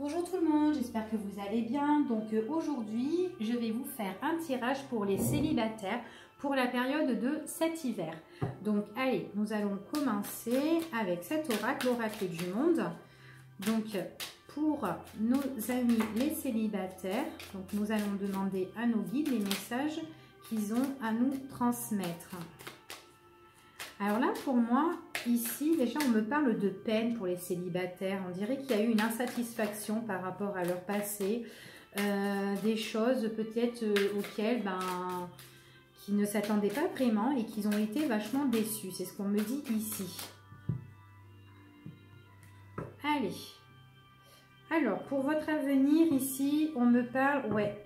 Bonjour tout le monde, j'espère que vous allez bien. Donc aujourd'hui, je vais vous faire un tirage pour les célibataires pour la période de cet hiver. Donc allez, nous allons commencer avec cet oracle, l'oracle du monde. Donc pour nos amis les célibataires, donc nous allons demander à nos guides les messages qu'ils ont à nous transmettre. Alors là, pour moi, ici, déjà, on me parle de peine pour les célibataires. On dirait qu'il y a eu une insatisfaction par rapport à leur passé. Des choses peut-être auxquelles, qui ne s'attendaient pas vraiment et qu'ils ont été vachement déçus. C'est ce qu'on me dit ici. Allez. Alors, pour votre avenir, ici, on me parle, ouais,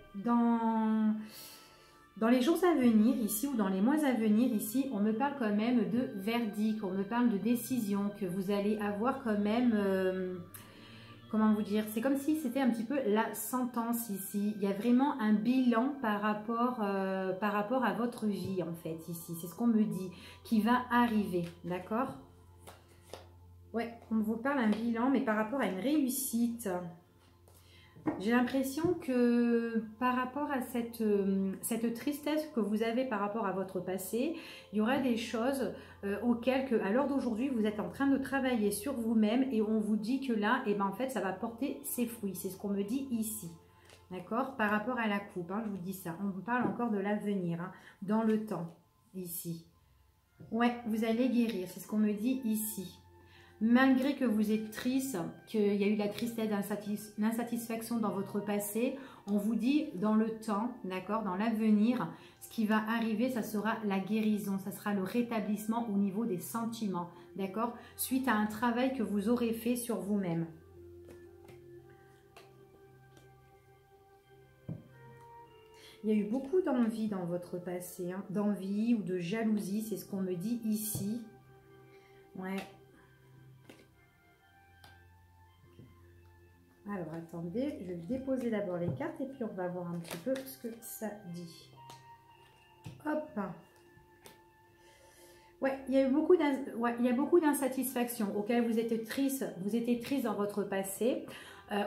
dans les jours à venir, ici, ou dans les mois à venir, ici, on me parle quand même de verdict, on me parle de décision, que vous allez avoir quand même, comment vous dire, c'est comme si c'était un petit peu la sentence ici. Il y a vraiment un bilan par rapport à votre vie, en fait, ici. C'est ce qu'on me dit, qui va arriver, d'accord? Ouais, on vous parle un bilan, mais par rapport à une réussite. J'ai l'impression que par rapport à cette tristesse que vous avez par rapport à votre passé, il y aura des choses auxquelles, à l'heure d'aujourd'hui, vous êtes en train de travailler sur vous-même et on vous dit que là, en fait, ça va porter ses fruits. C'est ce qu'on me dit ici. D'accord? Par rapport à la coupe, je vous dis ça. On vous parle encore de l'avenir, dans le temps, ici. Ouais, vous allez guérir. C'est ce qu'on me dit ici. Malgré que vous êtes triste, qu'il y a eu la tristesse, l'insatisfaction dans votre passé, on vous dit dans le temps, d'accord, dans l'avenir, ce qui va arriver, ça sera la guérison, ça sera le rétablissement au niveau des sentiments, d'accord, suite à un travail que vous aurez fait sur vous-même. Il y a eu beaucoup d'envie dans votre passé, d'envie ou de jalousie, c'est ce qu'on me dit ici. Ouais. Alors, attendez, je vais déposer d'abord les cartes et puis on va voir un petit peu ce que ça dit. Hop. Ouais, il y a eu beaucoup d'insatisfaction auxquelles vous étiez triste dans votre passé.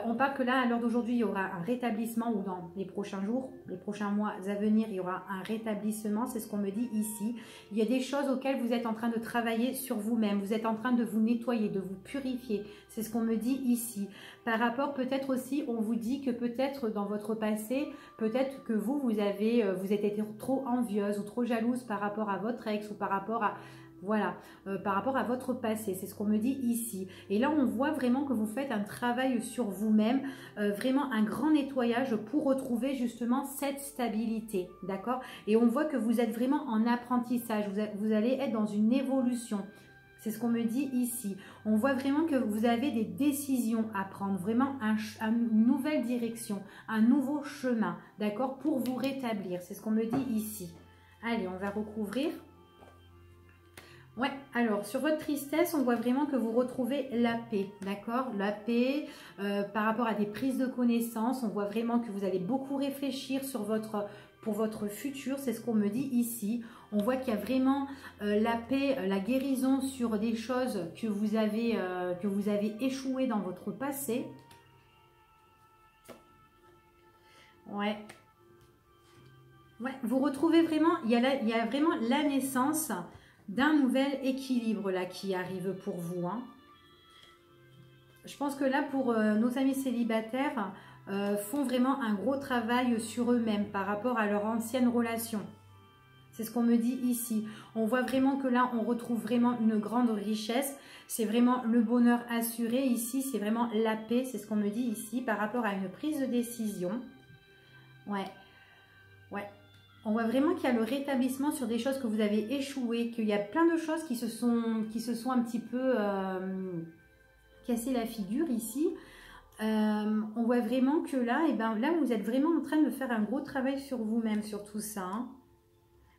On parle que là, à l'heure d'aujourd'hui, il y aura un rétablissement ou dans les prochains jours, les prochains mois à venir, il y aura un rétablissement. C'est ce qu'on me dit ici. Il y a des choses auxquelles vous êtes en train de travailler sur vous-même. Vous êtes en train de vous nettoyer, de vous purifier. C'est ce qu'on me dit ici. Par rapport, peut-être aussi, on vous dit que peut-être dans votre passé, peut-être que vous êtes été trop envieuse ou trop jalouse par rapport à votre ex ou par rapport à... Voilà, par rapport à votre passé, c'est ce qu'on me dit ici. Et là, on voit vraiment que vous faites un travail sur vous-même, vraiment un grand nettoyage pour retrouver justement cette stabilité, d'accord? Et on voit que vous êtes vraiment en apprentissage, vous allez être dans une évolution. C'est ce qu'on me dit ici. On voit vraiment que vous avez des décisions à prendre, vraiment une nouvelle direction, un nouveau chemin, d'accord? Pour vous rétablir, c'est ce qu'on me dit ici. Allez, on va recouvrir. Ouais, alors sur votre tristesse, on voit vraiment que vous retrouvez la paix, d'accord? La paix par rapport à des prises de connaissances, on voit vraiment que vous allez beaucoup réfléchir pour votre futur, c'est ce qu'on me dit ici. On voit qu'il y a vraiment la paix, la guérison sur des choses que vous avez échoué dans votre passé. Ouais. Ouais, vous retrouvez vraiment, il y a vraiment la naissance d'un nouvel équilibre là qui arrive pour vous. Je pense que là, pour nos amis célibataires, font vraiment un gros travail sur eux-mêmes par rapport à leur ancienne relation. C'est ce qu'on me dit ici. On voit vraiment que là, on retrouve vraiment une grande richesse. C'est vraiment le bonheur assuré ici. C'est vraiment la paix. C'est ce qu'on me dit ici par rapport à une prise de décision. Ouais. Ouais. On voit vraiment qu'il y a le rétablissement sur des choses que vous avez échoué, qu'il y a plein de choses qui se sont un petit peu cassé la figure ici. On voit vraiment que là, là, vous êtes vraiment en train de faire un gros travail sur vous-même, sur tout ça.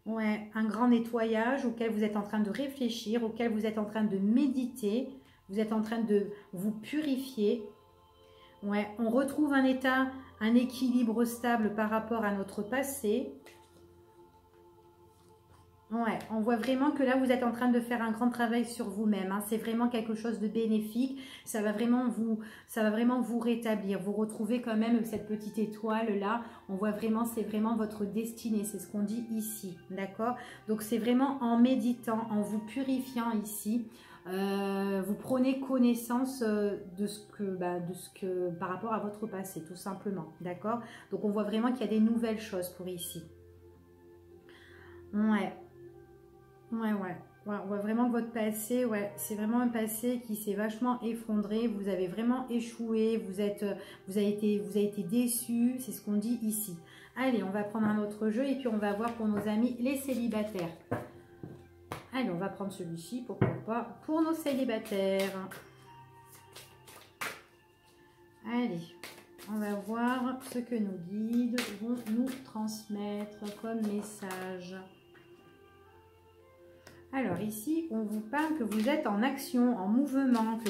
Ouais, un grand nettoyage auquel vous êtes en train de réfléchir, auquel vous êtes en train de méditer. Vous êtes en train de vous purifier. Ouais, on retrouve un équilibre stable par rapport à notre passé. Ouais, on voit vraiment que là, vous êtes en train de faire un grand travail sur vous-même. Hein. C'est vraiment quelque chose de bénéfique. Ça va vraiment vous rétablir. Vous retrouvez quand même cette petite étoile là. On voit vraiment, c'est vraiment votre destinée. C'est ce qu'on dit ici. D'accord? Donc, c'est vraiment en méditant, en vous purifiant ici. Vous prenez connaissance de ce que par rapport à votre passé, tout simplement. D'accord? Donc, on voit vraiment qu'il y a des nouvelles choses pour ici. Ouais. Ouais, on voit vraiment que votre passé, ouais, c'est vraiment un passé qui s'est vachement effondré. Vous avez vraiment échoué, vous avez été déçu, c'est ce qu'on dit ici. Allez, on va prendre un autre jeu et puis on va voir pour nos amis les célibataires. Allez, on va prendre celui-ci, pourquoi pas, pour nos célibataires. Allez, on va voir ce que nos guides vont nous transmettre comme message. Alors ici, on vous parle que vous êtes en action, en mouvement,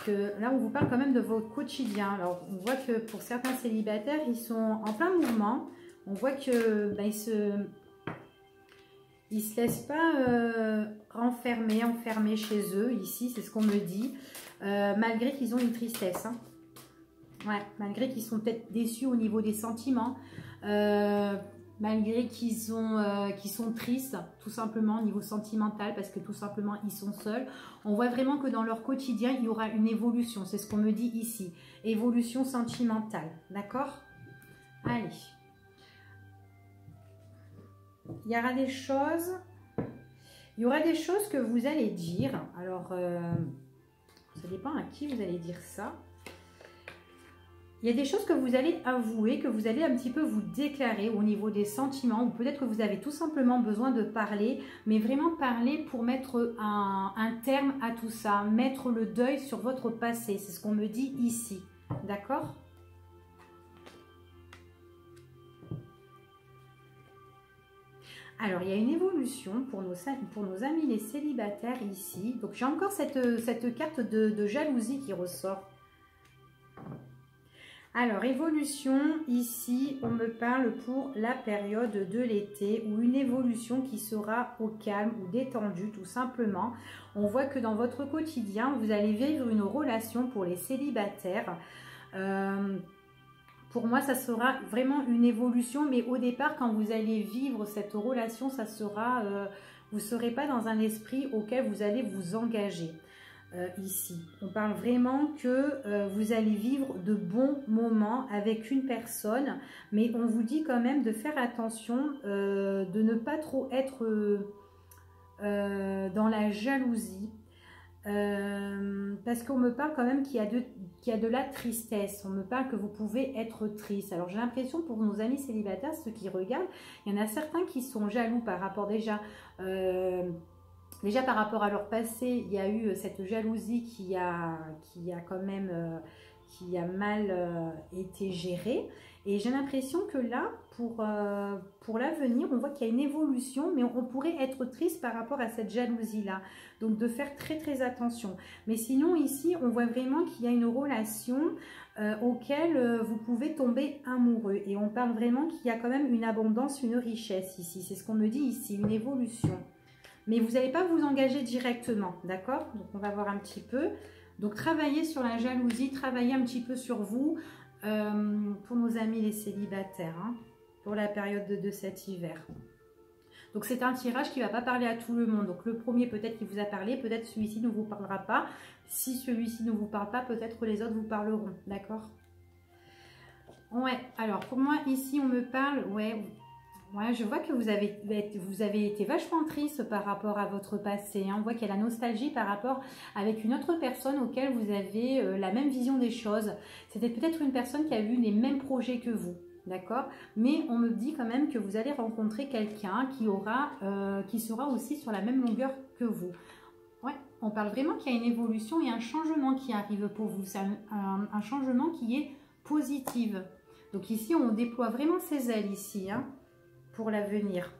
là on vous parle quand même de votre quotidien. Alors on voit que pour certains célibataires, ils sont en plein mouvement. On voit que ils se laissent pas enfermer chez eux. Ici, c'est ce qu'on me dit, malgré qu'ils ont une tristesse. Hein. Ouais, malgré qu'ils sont peut-être déçus au niveau des sentiments. Malgré qu'ils sont tristes, tout simplement au niveau sentimental, parce que tout simplement ils sont seuls. On voit vraiment que dans leur quotidien, il y aura une évolution. C'est ce qu'on me dit ici. Évolution sentimentale. D'accord? Allez. Il y aura des choses. Il y aura des choses que vous allez dire. Alors, ça dépend à qui vous allez dire ça. Il y a des choses que vous allez avouer, que vous allez un petit peu vous déclarer au niveau des sentiments, ou peut-être que vous avez tout simplement besoin de parler, mais vraiment parler pour mettre un terme à tout ça, mettre le deuil sur votre passé, c'est ce qu'on me dit ici, d'accord ? Alors, il y a une évolution pour nos amis les célibataires ici. Donc, j'ai encore cette carte de jalousie qui ressort. Alors, évolution, ici, on me parle pour la période de l'été ou une évolution qui sera au calme ou détendue, tout simplement. On voit que dans votre quotidien, vous allez vivre une relation pour les célibataires. Pour moi, ça sera vraiment une évolution, mais au départ, quand vous allez vivre cette relation, ça sera, vous ne serez pas dans un esprit auquel vous allez vous engager. Ici, on parle vraiment que vous allez vivre de bons moments avec une personne, mais on vous dit quand même de faire attention, de ne pas trop être dans la jalousie, parce qu'on me parle quand même qu'il y a de la tristesse. On me parle que vous pouvez être triste. Alors j'ai l'impression pour nos amis célibataires, ceux qui regardent, il y en a certains qui sont jaloux par rapport déjà par rapport à leur passé, il y a eu cette jalousie qui a quand même qui a mal été gérée. Et j'ai l'impression que là, pour l'avenir, on voit qu'il y a une évolution, mais on pourrait être triste par rapport à cette jalousie-là. Donc, de faire très, très attention. Mais sinon, ici, on voit vraiment qu'il y a une relation auquel vous pouvez tomber amoureux. Et on parle vraiment qu'il y a quand même une abondance, une richesse ici. C'est ce qu'on me dit ici, une évolution. Mais vous n'allez pas vous engager directement, d'accord? Donc, on va voir un petit peu. Donc, travaillez sur la jalousie, travaillez un petit peu sur vous pour nos amis les célibataires, hein, pour la période de cet hiver. Donc, c'est un tirage qui ne va pas parler à tout le monde. Donc, le premier, peut-être qu'il vous a parlé, peut-être celui-ci ne vous parlera pas. Si celui-ci ne vous parle pas, peut-être les autres vous parleront, d'accord? Ouais, alors, pour moi, ici, on me parle, ouais, je vois que vous avez été vachement triste par rapport à votre passé. Hein. On voit qu'il y a la nostalgie par rapport avec une autre personne auquel vous avez la même vision des choses. C'était peut-être une personne qui a eu les mêmes projets que vous, d'accord? Mais on me dit quand même que vous allez rencontrer quelqu'un qui sera aussi sur la même longueur que vous. Ouais, on parle vraiment qu'il y a une évolution et un changement qui arrive pour vous. C'est un changement qui est positif. Donc ici, on déploie vraiment ses ailes ici, hein, pour l'avenir.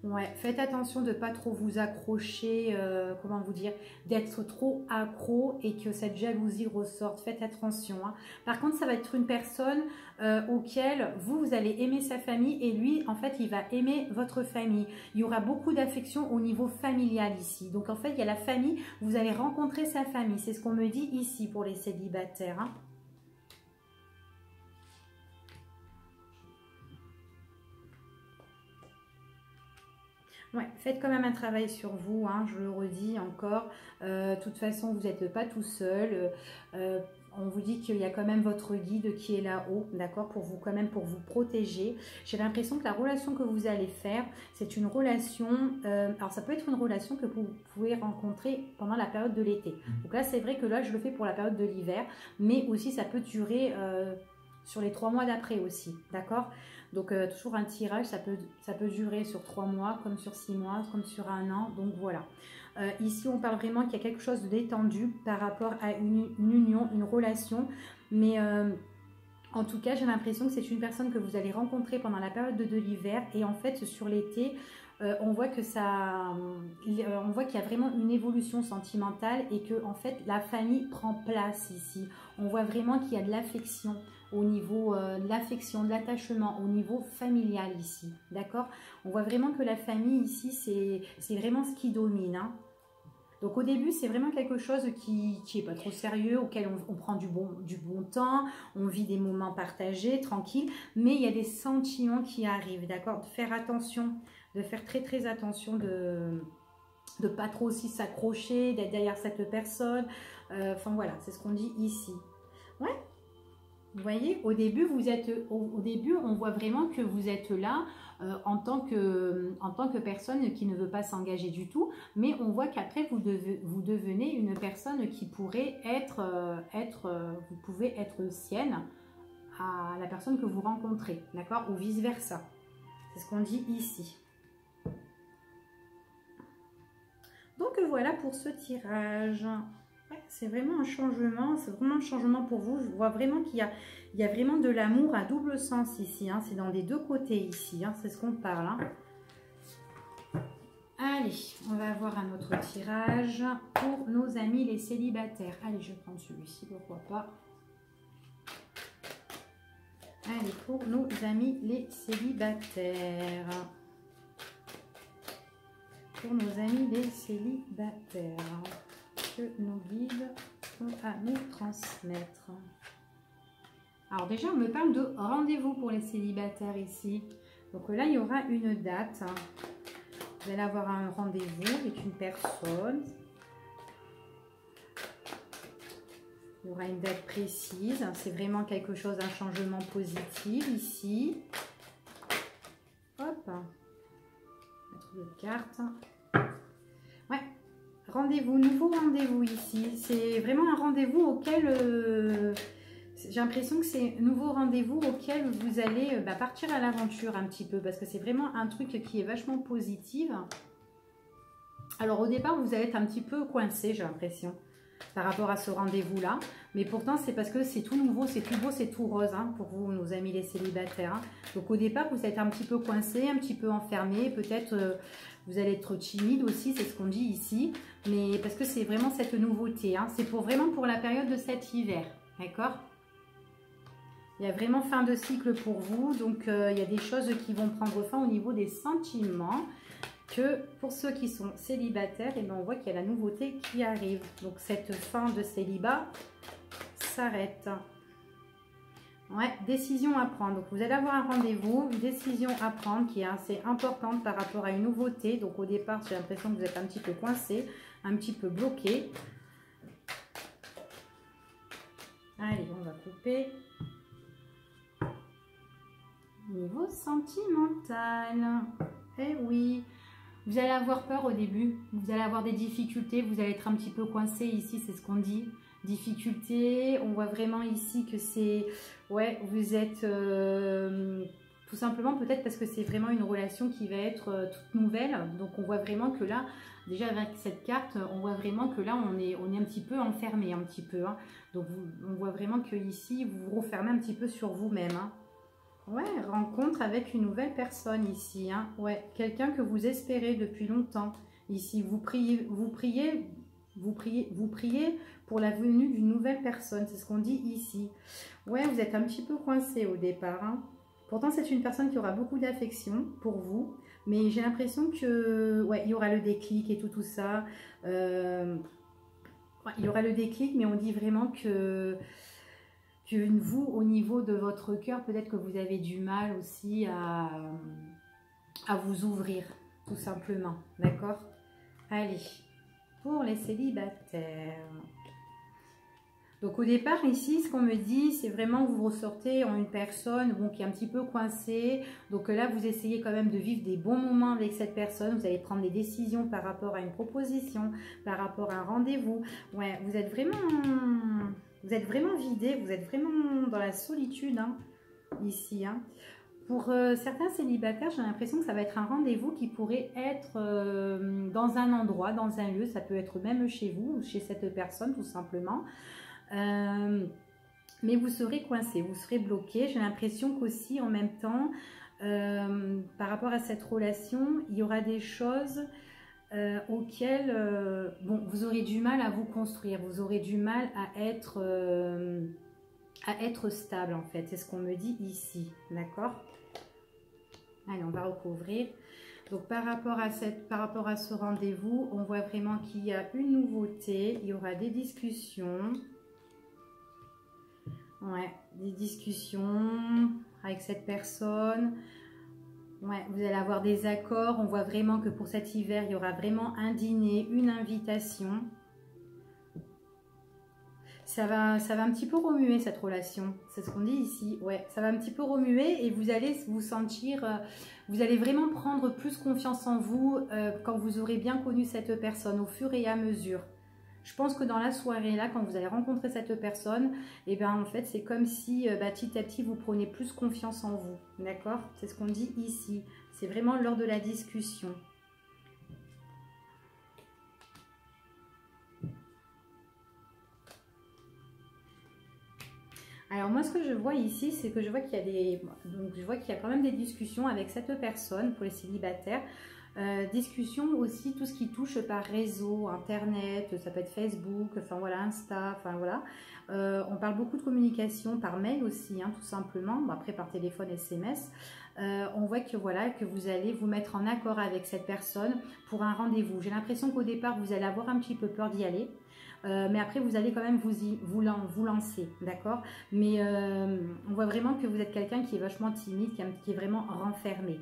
Ouais, faites attention de ne pas trop vous accrocher, comment vous dire, d'être trop accro et que cette jalousie ressorte. Faites attention, hein. Par contre, ça va être une personne auquel vous allez aimer sa famille et lui, en fait, il va aimer votre famille. Il y aura beaucoup d'affection au niveau familial ici. Donc, en fait, il y a la famille, vous allez rencontrer sa famille. C'est ce qu'on me dit ici pour les célibataires, hein. Ouais, faites quand même un travail sur vous, hein, je le redis encore. De toute façon, vous n'êtes pas tout seul. On vous dit qu'il y a quand même votre guide qui est là-haut, d'accord, pour vous, quand même, pour vous protéger. J'ai l'impression que la relation que vous allez faire, c'est une relation, alors ça peut être une relation que vous pouvez rencontrer pendant la période de l'été. Donc là, c'est vrai que là, je le fais pour la période de l'hiver, mais aussi ça peut durer sur les 3 mois d'après aussi, d'accord. Donc toujours un tirage, ça peut durer sur 3 mois, comme sur 6 mois, comme sur 1 an, donc voilà. Ici, on parle vraiment qu'il y a quelque chose de détendu par rapport à une union, une relation. Mais en tout cas, j'ai l'impression que c'est une personne que vous allez rencontrer pendant la période de l'hiver. Et en fait, sur l'été, on voit qu'il y a vraiment une évolution sentimentale et que en fait, la famille prend place ici. On voit vraiment qu'il y a de l'affection au niveau de l'affection, de l'attachement, au niveau familial ici, d'accord? On voit vraiment que la famille ici, c'est vraiment ce qui domine, hein. Donc au début, c'est vraiment quelque chose qui n'est pas trop sérieux, auquel on prend du bon temps, on vit des moments partagés, tranquilles, mais il y a des sentiments qui arrivent, d'accord? De faire attention, de faire très très attention, de pas trop aussi s'accrocher, d'être derrière cette personne, enfin voilà, c'est ce qu'on dit ici. Ouais. Vous voyez, au début, on voit vraiment que vous êtes là en tant que personne qui ne veut pas s'engager du tout, mais on voit qu'après, vous devenez une personne qui pourrait vous pouvez être sienne à la personne que vous rencontrez, d'accord? Ou vice-versa. C'est ce qu'on dit ici. Donc voilà pour ce tirage. C'est vraiment un changement, c'est vraiment un changement pour vous. Je vois vraiment qu'il y a vraiment de l'amour à double sens ici, hein. C'est dans les deux côtés ici, hein. C'est ce qu'on parle, hein. Allez, on va avoir un autre tirage pour nos amis les célibataires. Allez, je vais prendre celui-ci, pourquoi pas. Allez, pour nos amis les célibataires. Pour nos amis les célibataires. Que nos guides ont à nous transmettre. Alors déjà, on me parle de rendez-vous pour les célibataires ici. Donc là, il y aura une date. Vous allez avoir un rendez-vous avec une personne. Il y aura une date précise. C'est vraiment quelque chose, un changement positif ici. Hop. Mettre deux cartes. Ouais. Rendez-vous, nouveau rendez-vous ici. C'est vraiment un rendez-vous auquel, j'ai l'impression que c'est un nouveau rendez-vous auquel vous allez partir à l'aventure un petit peu. Parce que c'est vraiment un truc qui est vachement positif. Alors au départ, vous allez être un petit peu coincé, j'ai l'impression, par rapport à ce rendez-vous-là. Mais pourtant, c'est parce que c'est tout nouveau, c'est tout beau, c'est tout rose, hein, pour vous, nos amis les célibataires, hein. Donc au départ, vous êtes un petit peu coincé, un petit peu enfermé, peut-être... vous allez être timide aussi, c'est ce qu'on dit ici, mais parce que c'est vraiment cette nouveauté, hein. C'est vraiment pour la période de cet hiver, d'accord? Il y a vraiment fin de cycle pour vous, donc il y a des choses qui vont prendre fin au niveau des sentiments, que pour ceux qui sont célibataires, et bien on voit qu'il y a la nouveauté qui arrive. Donc cette fin de célibat s'arrête. Ouais, décision à prendre. Donc, vous allez avoir un rendez-vous, une décision à prendre qui est assez importante par rapport à une nouveauté. Donc, au départ, j'ai l'impression que vous êtes un petit peu coincé, un petit peu bloqué. Allez, on va couper. Niveau sentimental. Eh oui, vous allez avoir peur au début. Vous allez avoir des difficultés. Vous allez être un petit peu coincé ici, c'est ce qu'on dit. Difficulté, on voit vraiment ici que c'est, ouais, vous êtes tout simplement peut-être parce que c'est vraiment une relation qui va être toute nouvelle. Donc on voit vraiment que là, déjà avec cette carte, on voit vraiment que là on est un petit peu enfermé, un petit peu, hein. Donc on voit vraiment que ici vous vous refermez un petit peu sur vous-même, hein. Ouais, rencontre avec une nouvelle personne ici. Hein. Ouais, quelqu'un que vous espérez depuis longtemps. Ici, vous priez pour la venue d'une nouvelle personne. C'est ce qu'on dit ici. Ouais, vous êtes un petit peu coincé au départ. Hein. Pourtant, c'est une personne qui aura beaucoup d'affection pour vous. Mais j'ai l'impression que, ouais, il y aura le déclic et tout ça. Ouais, il y aura le déclic, mais on dit vraiment que vous, au niveau de votre cœur, peut-être que vous avez du mal aussi à vous ouvrir, tout simplement. D'accord? Allez, pour les célibataires. Donc au départ, ici, ce qu'on me dit, c'est vraiment vous ressortez en une personne bon, qui est un petit peu coincée. Donc là, vous essayez quand même de vivre des bons moments avec cette personne. Vous allez prendre des décisions par rapport à une proposition, par rapport à un rendez-vous. Ouais, vous êtes vraiment vidé, vous êtes vraiment dans la solitude hein, ici. Hein. Pour certains célibataires, j'ai l'impression que ça va être un rendez-vous qui pourrait être dans un endroit, dans un lieu. Ça peut être même chez vous ou chez cette personne tout simplement. Mais vous serez coincé, vous serez bloqué. J'ai l'impression qu'aussi en même temps, par rapport à cette relation, il y aura des choses auxquelles bon, vous aurez du mal à vous construire, vous aurez du mal à être stable en fait. C'est ce qu'on me dit ici, d'accord? Allez, on va recouvrir. Donc par rapport à ce rendez-vous, on voit vraiment qu'il y a une nouveauté, il y aura des discussions. Ouais, des discussions avec cette personne. Ouais, vous allez avoir des accords. On voit vraiment que pour cet hiver, il y aura vraiment un dîner, une invitation. Ça va un petit peu remuer cette relation. C'est ce qu'on dit ici. Ouais, ça va un petit peu remuer et vous allez vous sentir... vous allez vraiment prendre plus confiance en vous quand vous aurez bien connu cette personne au fur et à mesure. Je pense que dans la soirée, là, quand vous allez rencontrer cette personne, et bien en fait, c'est comme si petit à petit, vous prenez plus confiance en vous. D'accord? C'est ce qu'on dit ici. C'est vraiment lors de la discussion. Alors moi, ce que je vois ici, c'est que je vois qu'il y a quand même des discussions avec cette personne pour les célibataires. Discussion aussi, tout ce qui touche par réseau, internet, ça peut être Facebook, enfin voilà, Insta, enfin voilà. On parle beaucoup de communication par mail aussi, hein, tout simplement, bon, après par téléphone, SMS. On voit que voilà, que vous allez vous mettre en accord avec cette personne pour un rendez-vous. J'ai l'impression qu'au départ, vous allez avoir un petit peu peur d'y aller. Mais après, vous allez quand même vous lancer, d'accord? Mais on voit vraiment que vous êtes quelqu'un qui est vachement timide, qui est vraiment renfermé.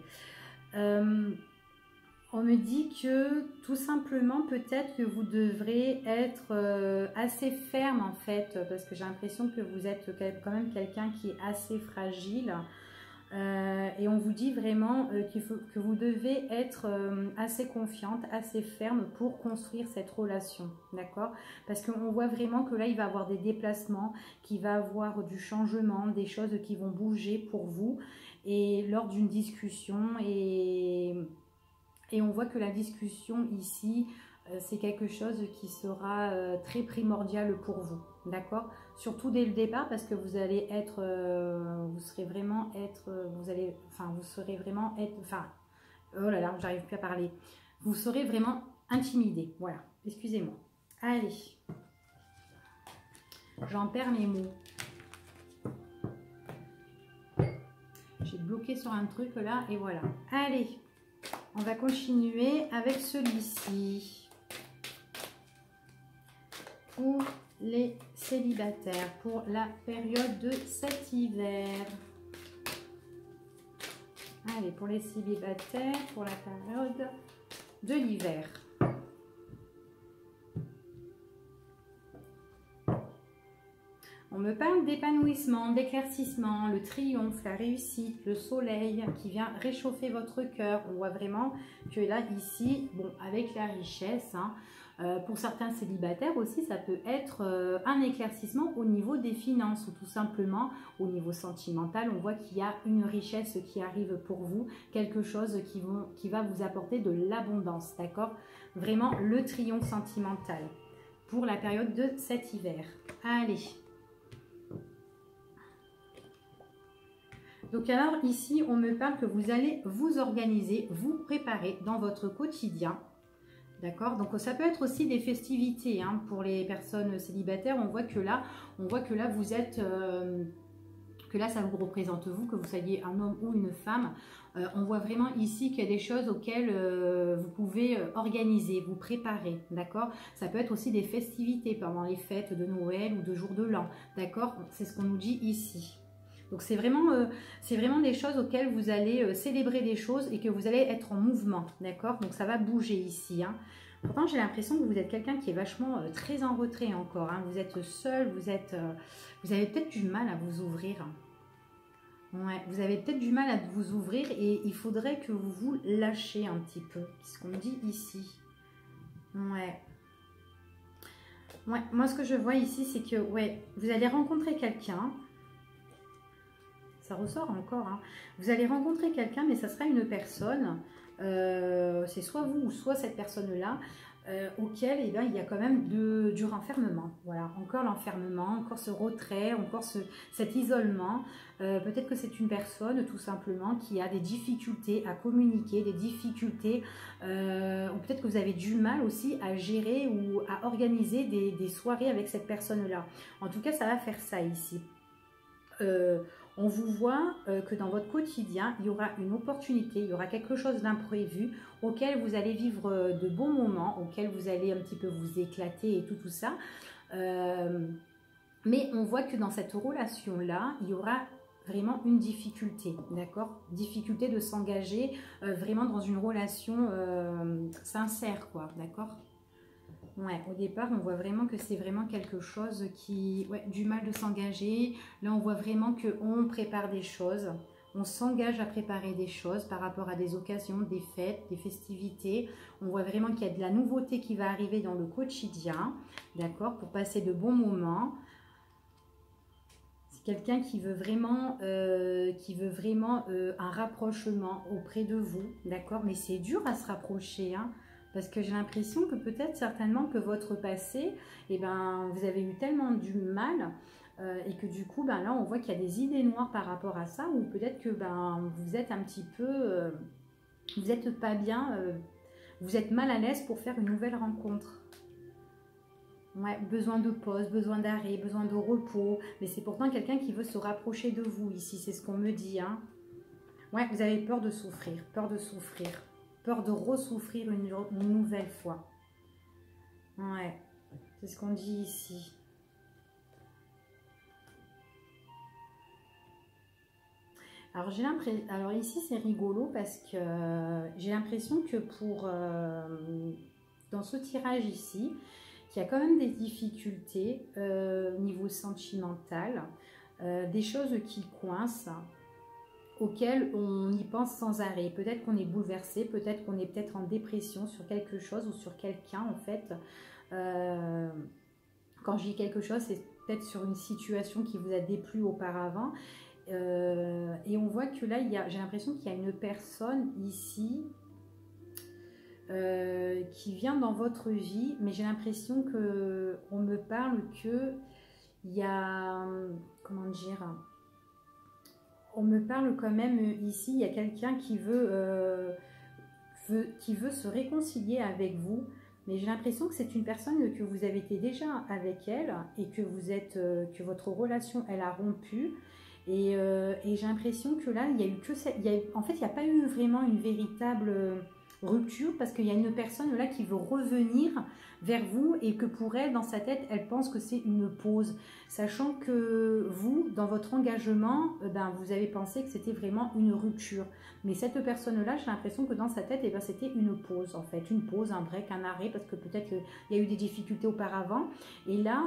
On me dit que tout simplement peut-être que vous devrez être assez ferme en fait parce que j'ai l'impression que vous êtes quand même quelqu'un qui est assez fragile et on vous dit vraiment que vous devez être assez confiante, assez ferme pour construire cette relation, d'accord? Parce qu'on voit vraiment que là il va y avoir des déplacements, qu'il va y avoir du changement, des choses qui vont bouger pour vous et lors d'une discussion et on voit que la discussion ici, c'est quelque chose qui sera très primordial pour vous, d'accord? Surtout dès le départ parce que vous allez être, vous serez vraiment oh là là, j'arrive plus à parler. Vous serez vraiment intimidé, voilà, excusez-moi. Allez, j'en perds mes mots. J'ai bloqué sur un truc là et voilà. Allez. On va continuer avec celui-ci. Pour les célibataires, pour la période de cet hiver. Allez, pour les célibataires, pour la période de l'hiver. On me parle d'épanouissement, d'éclaircissement, le triomphe, la réussite, le soleil qui vient réchauffer votre cœur. On voit vraiment que là, ici, bon, avec la richesse, hein, pour certains célibataires aussi, ça peut être un éclaircissement au niveau des finances ou tout simplement au niveau sentimental. On voit qu'il y a une richesse qui arrive pour vous, quelque chose qui va vous apporter de l'abondance, d'accord? Vraiment le triomphe sentimental pour la période de cet hiver. Allez. Donc alors ici, on me parle que vous allez vous organiser, vous préparer dans votre quotidien. D'accord? Donc ça peut être aussi des festivités hein, pour les personnes célibataires. On voit que là vous êtes... que là ça vous représente vous, que vous soyez un homme ou une femme. On voit vraiment ici qu'il y a des choses auxquelles vous pouvez organiser, vous préparer, d'accord? Ça peut être aussi des festivités pendant les fêtes de Noël ou de jour de l'an, d'accord? C'est ce qu'on nous dit ici. Donc c'est vraiment des choses auxquelles vous allez célébrer des choses et que vous allez être en mouvement, d'accord? Donc ça va bouger ici, hein. Pourtant, j'ai l'impression que vous êtes quelqu'un qui est vachement très en retrait encore, hein. Vous êtes seul, vous avez peut-être du mal à vous ouvrir. Ouais, vous avez peut-être du mal à vous ouvrir et il faudrait que vous vous lâchiez un petit peu. C'est ce qu'on me dit ici. Ouais. Ouais, moi ce que je vois ici, c'est que ouais, vous allez rencontrer quelqu'un. Ça ressort encore, hein. Vous allez rencontrer quelqu'un, mais ça sera une personne. C'est soit vous ou soit cette personne-là. Auquel eh bien, il y a quand même du renfermement. Voilà, encore l'enfermement, encore ce retrait, encore cet isolement. Peut-être que c'est une personne tout simplement qui a des difficultés à communiquer, des difficultés, ou peut-être que vous avez du mal aussi à gérer ou à organiser des soirées avec cette personne-là. En tout cas, ça va faire ça ici. On vous voit que dans votre quotidien, il y aura une opportunité, il y aura quelque chose d'imprévu auquel vous allez vivre de bons moments, auquel vous allez un petit peu vous éclater et tout ça. Mais on voit que dans cette relation-là, il y aura vraiment une difficulté, d'accord? Difficulté de s'engager vraiment dans une relation sincère, quoi, d'accord? Ouais, au départ, on voit vraiment que c'est vraiment quelque chose qui... Ouais, du mal de s'engager. Là, on voit vraiment qu'on prépare des choses. On s'engage à préparer des choses par rapport à des occasions, des fêtes, des festivités. On voit vraiment qu'il y a de la nouveauté qui va arriver dans le quotidien, d'accord, pour passer de bons moments. C'est quelqu'un qui veut vraiment, un rapprochement auprès de vous, d'accord? Mais c'est dur à se rapprocher, hein. Parce que j'ai l'impression que peut-être certainement que votre passé, eh ben, vous avez eu tellement du mal et que du coup, ben, là, on voit qu'il y a des idées noires par rapport à ça, ou peut-être que ben, vous êtes un petit peu, vous n'êtes pas bien, vous êtes mal à l'aise pour faire une nouvelle rencontre. Ouais, besoin de pause, besoin d'arrêt, besoin de repos, mais c'est pourtant quelqu'un qui veut se rapprocher de vous ici, c'est ce qu'on me dit, hein. Ouais, vous avez peur de souffrir, peur de souffrir. Peur de ressouffrir une nouvelle fois. Ouais, c'est ce qu'on dit ici. Alors j'ai l'impression, alors ici c'est rigolo parce que j'ai l'impression que dans ce tirage ici, qu'il y a quand même des difficultés au niveau sentimental, des choses qui coincent, auquel on y pense sans arrêt. Peut-être qu'on est bouleversé, peut-être qu'on est peut-être en dépression sur quelque chose ou sur quelqu'un en fait. Quand je dis quelque chose, c'est peut-être sur une situation qui vous a déplu auparavant. Et on voit que là, j'ai l'impression qu'il y a une personne ici qui vient dans votre vie, mais j'ai l'impression qu'on me parle que il y a, comment dire, on me parle quand même ici, il y a quelqu'un qui veut se réconcilier avec vous, mais j'ai l'impression que c'est une personne que vous avez été déjà avec elle et que que votre relation elle a rompu. Et j'ai l'impression que là, il y a eu que ça, en fait, il n'y a pas eu vraiment une véritable rupture parce qu'il y a une personne là qui veut revenir vers vous et que pour elle, dans sa tête, elle pense que c'est une pause. Sachant que vous, dans votre engagement, vous avez pensé que c'était vraiment une rupture. Mais cette personne-là, j'ai l'impression que dans sa tête, c'était une pause en fait. Une pause, un break, un arrêt parce que peut-être qu'il y a eu des difficultés auparavant. Et là,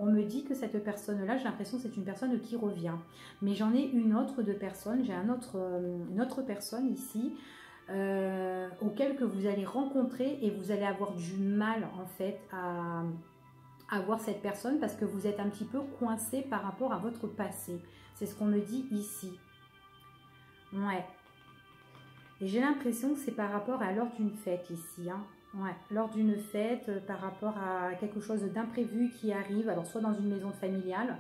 on me dit que cette personne-là, j'ai l'impression que c'est une personne qui revient. Mais j'en ai une autre de personne, j'ai une autre personne ici auquel que vous allez rencontrer et vous allez avoir du mal en fait à voir cette personne parce que vous êtes un petit peu coincé par rapport à votre passé. C'est ce qu'on me dit ici. Ouais. Et j'ai l'impression que c'est par rapport à lors d'une fête ici, hein. Ouais, lors d'une fête, par rapport à quelque chose d'imprévu qui arrive, alors soit dans une maison familiale,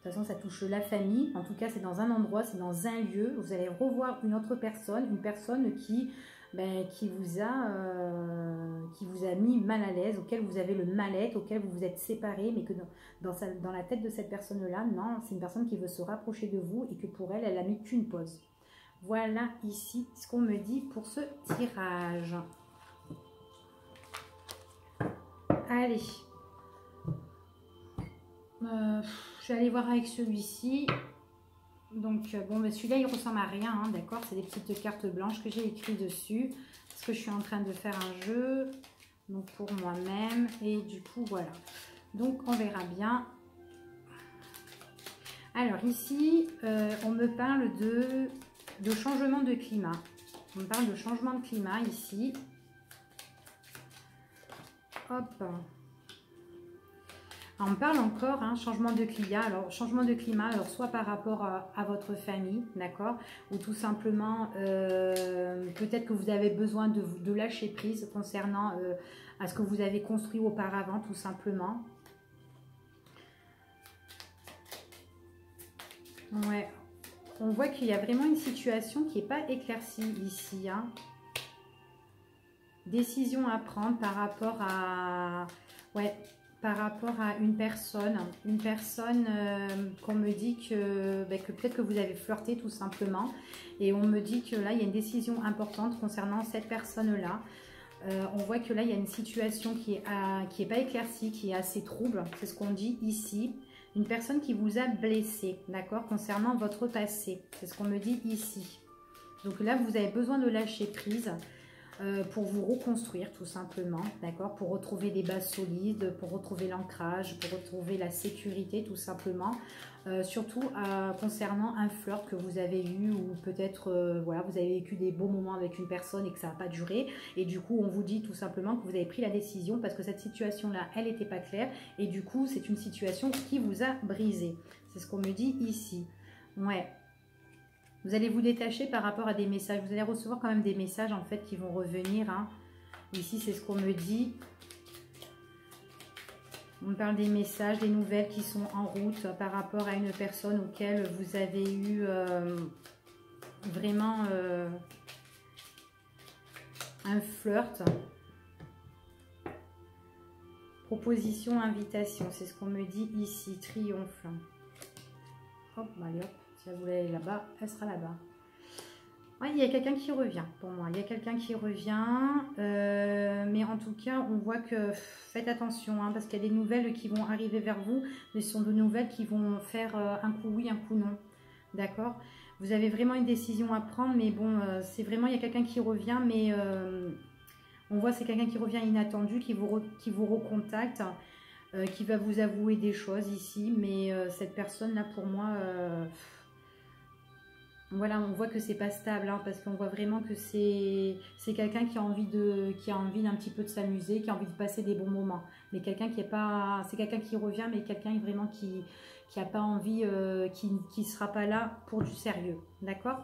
toute façon, ça touche la famille. En tout cas, c'est dans un endroit, c'est dans un lieu. Vous allez revoir une autre personne, une personne qui vous a mis mal à l'aise, auquel vous avez le mal-être, auquel vous vous êtes séparés, mais que dans la tête de cette personne-là, non, c'est une personne qui veut se rapprocher de vous et que pour elle, elle a mis qu'une pause. Voilà ici ce qu'on me dit pour ce tirage. Allez. Je vais aller voir avec celui-ci. Donc, bon, celui-là, il ressemble à rien, hein, d'accord? C'est des petites cartes blanches que j'ai écrites dessus. Parce que je suis en train de faire un jeu. Donc, pour moi-même. Et du coup, voilà. Donc, on verra bien. Alors, ici, on me parle de changement de climat. On me parle de changement de climat, ici. Hop. On me parle encore, hein, changement de climat. Alors, changement de climat, alors soit par rapport à votre famille, d'accord, ou tout simplement, peut-être que vous avez besoin de lâcher prise concernant à ce que vous avez construit auparavant, tout simplement. Ouais, on voit qu'il y a vraiment une situation qui n'est pas éclaircie ici, hein. Décision à prendre par rapport à... Ouais, par rapport à une personne qu'on me dit que peut-être que vous avez flirté tout simplement, et on me dit que là il y a une décision importante concernant cette personne-là. On voit que là il y a une situation qui est pas éclaircie, qui est assez trouble, c'est ce qu'on dit ici. Une personne qui vous a blessé, d'accord, concernant votre passé, c'est ce qu'on me dit ici. Donc là vous avez besoin de lâcher prise. Pour vous reconstruire tout simplement, d'accord, pour retrouver des bases solides, pour retrouver l'ancrage, pour retrouver la sécurité tout simplement, surtout concernant un flirt que vous avez eu, ou peut-être voilà, vous avez vécu des beaux moments avec une personne et que ça n'a pas duré, et du coup on vous dit tout simplement que vous avez pris la décision parce que cette situation là elle n'était pas claire, et du coup c'est une situation qui vous a brisé, c'est ce qu'on me dit ici. Ouais. Vous allez vous détacher par rapport à des messages. Vous allez recevoir quand même des messages en fait qui vont revenir, hein. Ici, c'est ce qu'on me dit. On me parle des messages, des nouvelles qui sont en route par rapport à une personne auquel vous avez eu vraiment un flirt. Proposition, invitation. C'est ce qu'on me dit ici. Triomphe. Hop, allez hop. Si elle voulait aller là-bas, elle sera là-bas. Ouais, il y a quelqu'un qui revient pour moi. Il y a quelqu'un qui revient. Mais en tout cas, on voit que faites attention, hein, parce qu'il y a des nouvelles qui vont arriver vers vous. Mais ce sont des nouvelles qui vont faire un coup oui, un coup non. D'accord? Vous avez vraiment une décision à prendre. Mais bon, c'est vraiment, il y a quelqu'un qui revient. Mais on voit c'est quelqu'un qui revient inattendu, qui vous recontacte. Qui va vous avouer des choses ici. Mais cette personne-là, pour moi... Voilà, on voit que c'est pas stable, hein, parce qu'on voit vraiment que c'est quelqu'un qui a envie d'un petit peu de s'amuser, qui a envie de passer des bons moments. Mais quelqu'un qui est pas, c'est quelqu'un qui revient, mais quelqu'un vraiment qui a pas envie, qui sera pas là pour du sérieux, d'accord?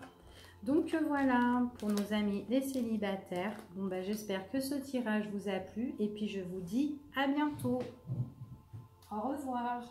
Donc voilà pour nos amis les célibataires. Bon bah j'espère que ce tirage vous a plu et puis je vous dis à bientôt. Au revoir.